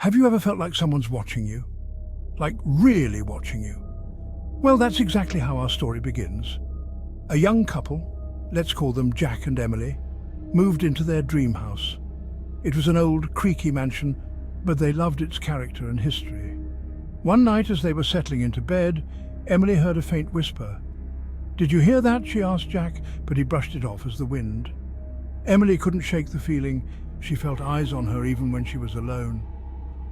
Have you ever felt like someone's watching you? Like really watching you? Well, that's exactly how our story begins. A young couple, let's call them Jack and Emily, moved into their dream house. It was an old, creaky mansion, but they loved its character and history. One night as they were settling into bed, Emily heard a faint whisper. "Did you hear that?" she asked Jack, but he brushed it off as the wind. Emily couldn't shake the feeling. She felt eyes on her even when she was alone.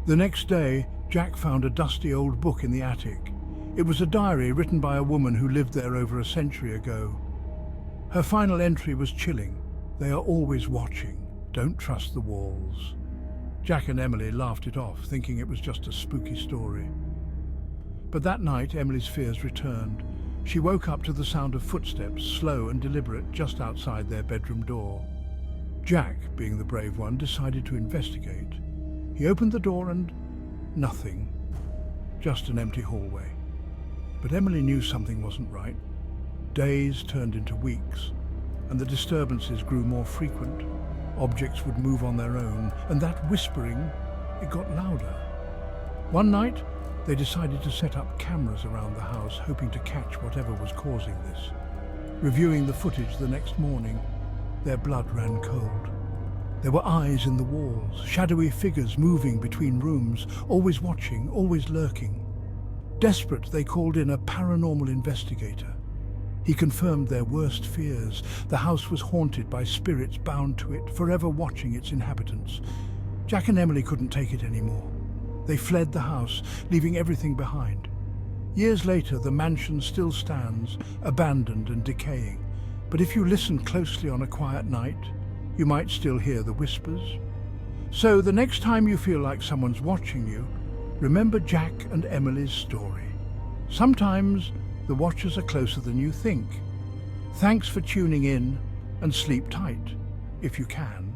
The next day, Jack found a dusty old book in the attic. It was a diary written by a woman who lived there over a century ago. Her final entry was chilling. "They are always watching. Don't trust the walls." Jack and Emily laughed it off, thinking it was just a spooky story. But that night, Emily's fears returned. She woke up to the sound of footsteps, slow and deliberate, just outside their bedroom door. Jack, being the brave one, decided to investigate. He opened the door and nothing. Just an empty hallway. But Emily knew something wasn't right. Days turned into weeks, and the disturbances grew more frequent. Objects would move on their own, and that whispering, it got louder. One night, they decided to set up cameras around the house, hoping to catch whatever was causing this. Reviewing the footage the next morning, their blood ran cold. There were eyes in the walls, shadowy figures moving between rooms, always watching, always lurking. Desperate, they called in a paranormal investigator. He confirmed their worst fears. The house was haunted by spirits bound to it, forever watching its inhabitants. Jack and Emily couldn't take it anymore. They fled the house, leaving everything behind. Years later, the mansion still stands, abandoned and decaying. But if you listen closely on a quiet night, you might still hear the whispers. So the next time you feel like someone's watching you, remember Jack and Emily's story. Sometimes the watchers are closer than you think. Thanks for tuning in, and sleep tight, if you can.